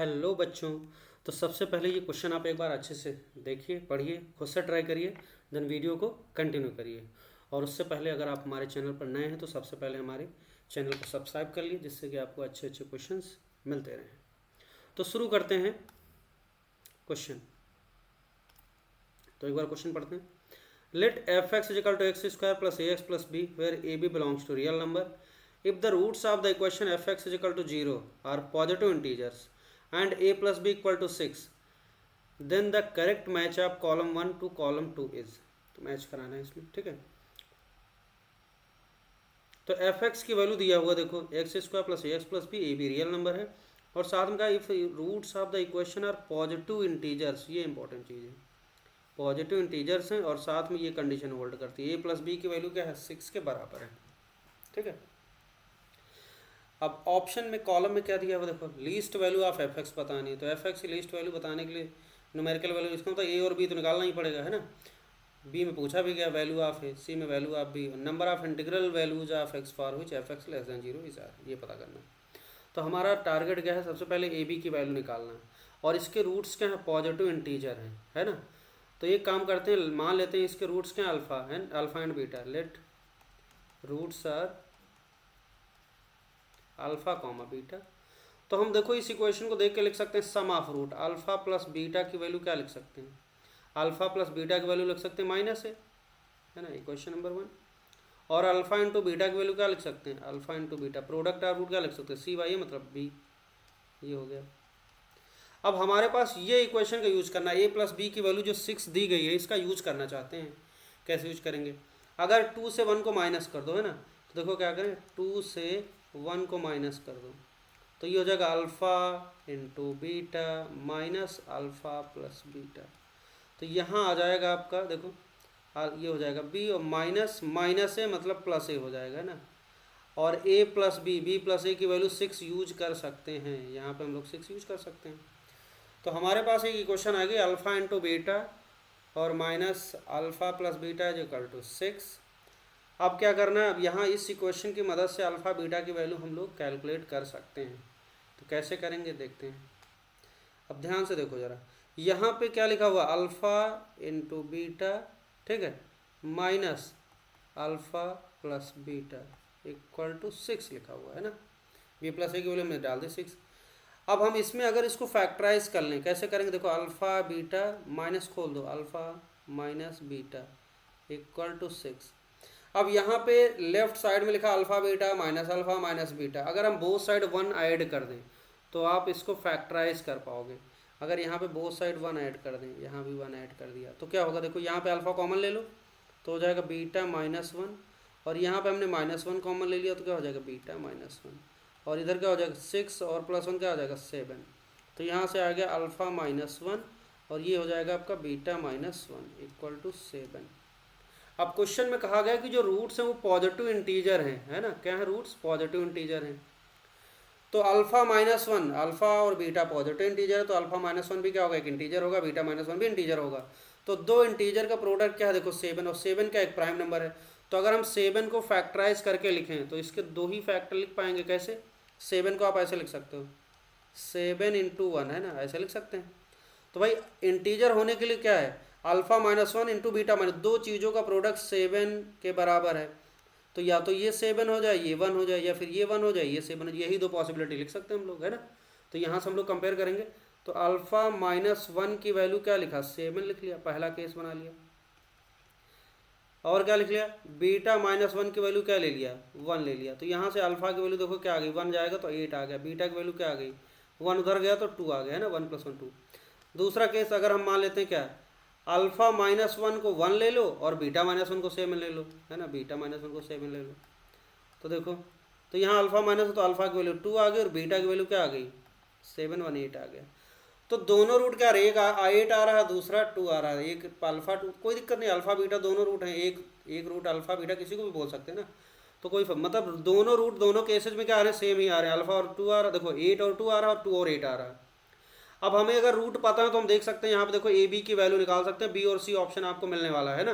Hello बच्चों। तो सबसे पहले ये क्वेश्चन आप एक बार अच्छे से देखिए, पढ़िए, खुद से ट्राई करिए, देन वीडियो को कंटिन्यू करिए। और उससे पहले अगर आप हमारे चैनल पर नए हैं तो सबसे पहले हमारे चैनल को सब्सक्राइब कर लीजिए, जिससे कि आपको अच्छे अच्छे क्वेश्चंस मिलते रहें। तो शुरू करते हैं क्वेश्चन। तो एक बार क्वेश्चन पढ़ते हैं। Let f x is equal to x square plus a x plus b where a b belongs to real number if the roots of the equation fx is equal to 0 are positive integers and a plus b equal to 6, then the correct match of column 1 to column 2 is। तो match कराना है इसमें, ठीक है। तो F x की value दिया हुआ, देखो x square plus a x plus b, a b real number है और साथ में कहा if roots of the equation are positive integers, ये इंपॉर्टेंट चीज़ है, पॉजिटिव इंटीजर्स हैं और साथ में ये कंडीशन होल्ड करती है, ए प्लस बी की वैल्यू क्या है 6 के बराबर है, ठीक है। अब ऑप्शन में कॉलम में क्या दिया हुआ, देखो least value of f x बतानी है। तो एफ एक्स की लीस्ट वैल्यू बताने के लिए न्यूमेरिकल वैल्यू, इसका मतलब ए और बी तो निकालना ही पड़ेगा, है ना। बी में पूछा भी गया वैल्यू ऑफ ए, सी में value of b, number of integral values of x for which f x less than 0 is are, ये पता करना। तो हमारा टारगेट क्या है, सबसे पहले ए बी की वैल्यू निकालना है और इसके रूट्स क्या है, पॉजिटिव इंटीजर हैं, है ना। तो एक काम करते हैं, मान लेते हैं इसके रूट्स क्या, अल्फा है, alpha and beta. Let roots are alpha comma beta. तो हम देखो इस इक्वेशन को देख के लिख सकते हैं sum of root alpha plus beta की वैल्यू क्या लिख सकते हैं, अल्फा प्लस बीटा की वैल्यू लिख सकते हैं माइनस है ना, इक्वेशन नंबर 1। और अल्फा इंटू बीटा की वैल्यू क्या लिख सकते हैं, alpha into beta, product of root क्या लिख सकते हैं, सी वाई मतलब बी, ये हो गया। अब हमारे पास ये इक्वेशन का यूज करना है, ए प्लस बी की वैल्यू जो 6 दी गई है इसका यूज करना चाहते हैं। कैसे यूज करेंगे, अगर 2 से 1 को माइनस कर दो, है ना, तो देखो क्या करें, 2 से 1 को माइनस कर दो तो ये हो जाएगा alpha into beta minus alpha plus beta. तो यहाँ आ जाएगा आपका, देखो ये हो जाएगा बी और माइनस माइनस ए मतलब प्लस ए हो जाएगा ना। और ए प्लस बी, बी प्लस ए की वैल्यू 6 यूज कर सकते हैं, यहाँ पे हम लोग 6 यूज कर सकते हैं। तो हमारे पास एक इक्वेशन आ गई अल्फ़ा इंटू बीटा और minus alpha plus beta is equal to 6। अब क्या करना है, अब यहाँ इस इक्वेशन की मदद से अल्फ़ा बीटा की वैल्यू हम लोग कैलकुलेट कर सकते हैं। तो कैसे करेंगे देखते हैं। अब ध्यान से देखो ज़रा, यहाँ पे क्या लिखा हुआ, अल्फ़ा इंटू बीटा, ठीक है, minus alpha plus beta equal to 6 लिखा हुआ है ना। बी प्लस ए की वैल्यू में डाल दें 6। अब हम इसमें अगर इसको फैक्टराइज कर लें, कैसे करेंगे, देखो अल्फ़ा बीटा माइनस खोल दो, alpha minus beta equal to 6। अब यहाँ पे लेफ्ट साइड में लिखा अल्फ़ा बीटा माइनस बीटा, अगर हम बोथ साइड 1 ऐड कर दें तो आप इसको फैक्टराइज कर पाओगे। अगर यहाँ पे बोथ साइड 1 ऐड कर दें, यहाँ भी 1 ऐड कर दिया तो क्या होगा, देखो यहाँ पे अल्फ़ा कॉमन ले लो तो हो जाएगा बीटा -1 और यहाँ पे हमने -1 कॉमन ले लिया तो क्या हो जाएगा बीटा -1 और इधर क्या हो जाएगा 6 और +1 क्या हो जाएगा 7। तो यहाँ से आ गया अल्फ़ा -1 और ये हो जाएगा आपका बीटा -1 इक्वल टू 7। अब क्वेश्चन में कहा गया कि जो रूट्स हैं वो पॉजिटिव इंटीजर हैं, है ना, क्या है रूट्स पॉजिटिव इंटीजर हैं। तो अल्फ़ा -1, अल्फ़ा और बीटा पॉजिटिव इंटीजर है तो अल्फ़ा -1 भी क्या होगा, एक इंटीजर होगा, बीटा -1 भी इंटीजर होगा। तो दो इंटीजर का प्रोडक्ट क्या है, देखो 7 और 7 का एक प्राइम नंबर है। तो अगर हम 7 को फैक्टराइज करके लिखें तो इसके 2 ही फैक्टर लिख पाएंगे। कैसे, 7 को आप ऐसे लिख सकते हो 7 इंटू 1, है ना, ऐसे लिख सकते हैं। तो भाई इंटीजर होने के लिए क्या है, अल्फ़ा -1 इंटू बीटा माइनस, दो चीज़ों का प्रोडक्ट 7 के बराबर है। तो या तो ये 7 हो जाए, ये 1 हो जाए, या फिर ये 1 हो जाए, ये 7 हो जाए, यही दो पॉसिबिलिटी लिख सकते हैं हम लोग, है ना। तो यहाँ से हम लोग कंपेयर करेंगे तो अल्फ़ा -1 की वैल्यू क्या लिखा, 7 लिख लिया, पहला केस बना लिया। और क्या लिख लिया, बीटा -1 की वैल्यू क्या ले लिया, 1 ले लिया। तो यहाँ से अल्फ़ा की वैल्यू देखो क्या आ गई, 1 जाएगा तो 8 आ गया, बीटा की वैल्यू क्या आ गई 1 उधर गया तो 2 आ गया, है ना, 1 + 1 2। दूसरा केस अगर हम मान लेते हैं क्या, अल्फ़ा -1 को 1 ले लो और बीटा -1 को 7 ले लो, है ना, बीटा -1 को 7 ले लो। तो देखो तो यहाँ अल्फ़ा माइनस तो अल्फ़ा की वैल्यू 2 आ गई और बीटा की वैल्यू क्या आ गई 7 1 8 आ गया। तो दोनों रूट क्या रहे, एक 8 आ रहा है, दूसरा 2 आ रहा है, एक अल्फ़ा 2, कोई दिक्कत नहीं, अल्फ़ा बीटा दोनों रूट हैं, एक रूट अल्फ़ा बीटा किसी को भी बोल सकते हैं ना। तो कोई मतलब दोनों रूट दोनों केसेज में क्या आ रहे हैं, सेम ही आ रहे हैं, अल्फ़ा और 2 आ रहा है, देखो 8 और 2 आ रहा है और 2 और 8 आ रहा है। अब हमें अगर रूट पता है तो हम देख सकते हैं यहाँ पे देखो ए बी की वैल्यू निकाल सकते हैं, बी और सी ऑप्शन आपको मिलने वाला है ना।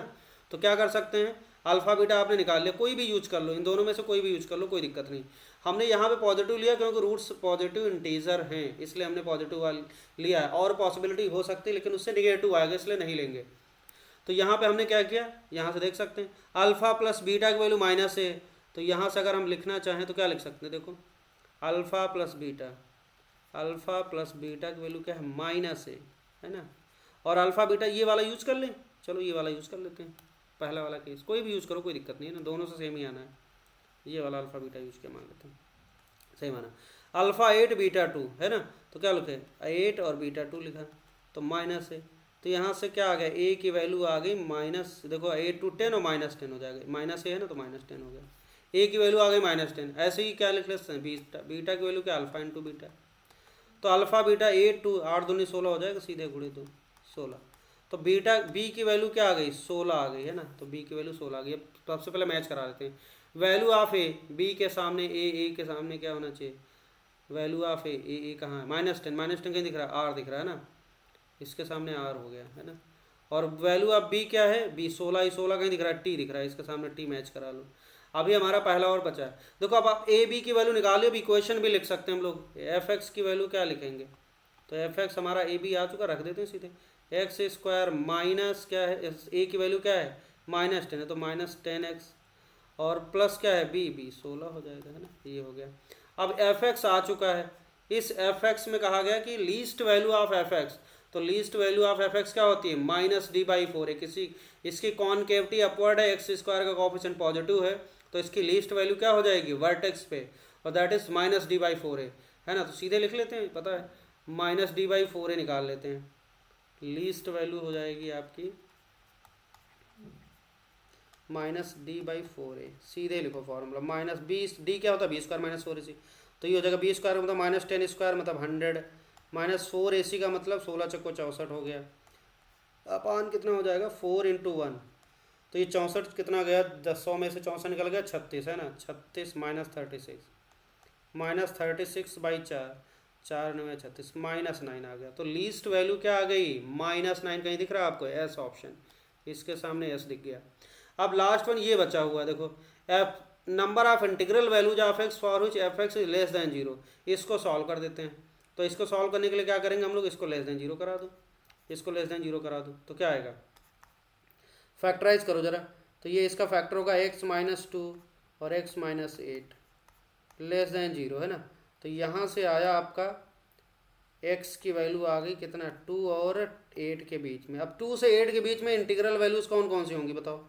तो क्या कर सकते हैं, अल्फ़ा बीटा आपने निकाल लिया, कोई भी यूज कर लो, इन दोनों में से कोई भी यूज कर लो, कोई दिक्कत नहीं। हमने यहाँ पे पॉजिटिव लिया क्योंकि रूट्स पॉजिटिव इंटीजर हैं, इसलिए हमने पॉजिटिव वाला लिया है। और पॉसिबिलिटी हो सकती है लेकिन उससे निगेटिव आएगा, इसलिए नहीं लेंगे। तो यहाँ पे हमने क्या किया, यहाँ से देख सकते हैं अल्फ़ा प्लस बीटा की वैल्यू माइनस है, तो यहाँ से अगर हम लिखना चाहें तो क्या लिख सकते हैं, देखो अल्फ़ा प्लस बीटा की वैल्यू क्या है, माइनस है ना। और अल्फ़ा बीटा ये वाला यूज़ कर लें, चलो ये वाला यूज़ कर लेते हैं, पहला वाला केस कोई भी यूज़ करो, कोई दिक्कत नहीं है ना, दोनों से सेम ही आना है। ये वाला अल्फ़ा बीटा यूज़ किया मान लेते हैं, सही माना। अल्फ़ा 8 बीटा 2 है ना, तो क्या लिखे 8 और बीटा 2 लिखा, तो माइनस है, तो यहाँ से क्या आ गया, ए की वैल्यू आ गई माइनस, देखो 8 to 10 और -10 हो जाएगा, माइनस ए है ना तो -10 हो गया, ए की वैल्यू आ गई -10। ऐसे ही क्या लिख लेते हैं, बीटा की वैल्यू क्या, अल्फ़ा इंटू बीटा, तो अल्फ़ा बीटा 8 2 8 दूनी 16 हो जाएगा, सीधे गुणे 2 16। तो बीटा बी की वैल्यू क्या आ गई, 16 आ गई है ना, तो बी की वैल्यू 16 आ गई। अब सबसे पहले मैच करा देते हैं, वैल्यू ऑफ ए, बी के सामने ए के सामने क्या होना चाहिए, वैल्यू ऑफ ए कहाँ है, -10 कहीं दिख रहा है, आर दिख रहा है ना, इसके सामने आर हो गया है ना। और वैल्यू ऑफ बी क्या है, बी 16 कहीं दिख रहा है, टी दिख रहा है, इसके सामने टी मैच करा लो। अभी हमारा पहला और बचा है, देखो अब आप ए बी की वैल्यू निकालिए, अब इक्वेशन भी लिख सकते हैं हम लोग, एफ एक्स की वैल्यू क्या लिखेंगे, तो एफ एक्स हमारा ए बी आ चुका, रख देते हैं सीधे, एक्स स्क्वायर माइनस क्या है, ए की वैल्यू क्या है -10 है, तो -10x, और प्लस क्या है बी 16 हो जाएगा है ना, ये हो गया। अब एफ एक्स आ चुका है, इस एफ एक्स में कहा गया कि least value of f x, तो least value of f x क्या होती है, -d/4 है, किसी इसकी कॉनकेविटी अपवर्ड है, एक्स स्क्वायर का कोएफिशिएंट पॉजिटिव है, तो इसकी लीस्ट वैल्यू क्या हो जाएगी वर्टेक्स पे, और दैट इज -d/4 है ना, तो सीधे लिख लेते हैं, पता है -d/4 निकाल लेते हैं, लीस्ट वैल्यू हो जाएगी आपकी -d/4, सीधे लिखो फॉर्मूला, -b क्या होता है, b² - 4ac, तो ये हो जाएगा b² मतलब -10² मतलब 100, -4ac का मतलब 16 चक्को 64 हो गया, अपान कितना हो जाएगा 4 × 1, तो ये 64 कितना गया, 100 में से 64 निकल गया 36 है ना, 36 -36 4 9 36 -9 आ गया, तो लीस्ट वैल्यू क्या आ गई -9, कहीं दिख रहा है आपको, एस ऑप्शन, इसके सामने एस दिख गया। अब लास्ट वन ये बचा हुआ है, देखो F number of integral values of x for which f x is less than 0, इसको सॉल्व कर देते हैं। तो इसको सॉल्व करने के लिए क्या करेंगे हम लोग, इसको लेस दैन 0 करा दो, इसको लेस दैन 0 करा दो, तो क्या आएगा, फैक्टराइज करो जरा, तो ये इसका फैक्टर होगा x-2 और x-8 लेस दैन 0 है ना, तो यहाँ से आया आपका x की वैल्यू आ गई कितना 2 और 8 के बीच में। अब 2 से 8 के बीच में इंटीग्रल वैल्यूज़ कौन कौन सी होंगी बताओ,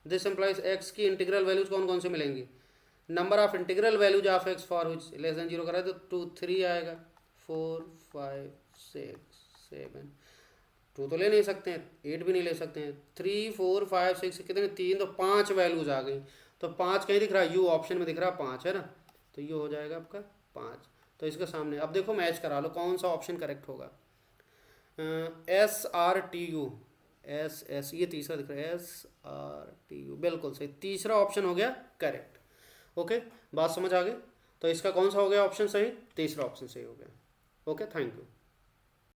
दिस एम्प्लाइज x की इंटीग्रल वैल्यूज़ कौन कौन से मिलेंगी, number of integral values of x for which less than 0 करा तो 2 3 आएगा, 4 5 6 7, 2 तो ले नहीं सकते हैं, 8 भी नहीं ले सकते हैं, 3 4 5 6 कितने 3, तो 5 वैल्यूज आ गई, तो 5 कहीं दिख रहा है, यू ऑप्शन में दिख रहा है 5 है ना, तो ये हो जाएगा आपका 5, तो इसके सामने अब देखो मैच करा लो कौन सा ऑप्शन करेक्ट होगा, SRTU एस ये तीसरा दिख रहा है, SRTU बिल्कुल सही, तीसरा ऑप्शन हो गया करेक्ट। ओके बात समझ आ गई, तो इसका कौन सा हो गया ऑप्शन सही, तीसरा ऑप्शन सही हो गया। Okay thank you.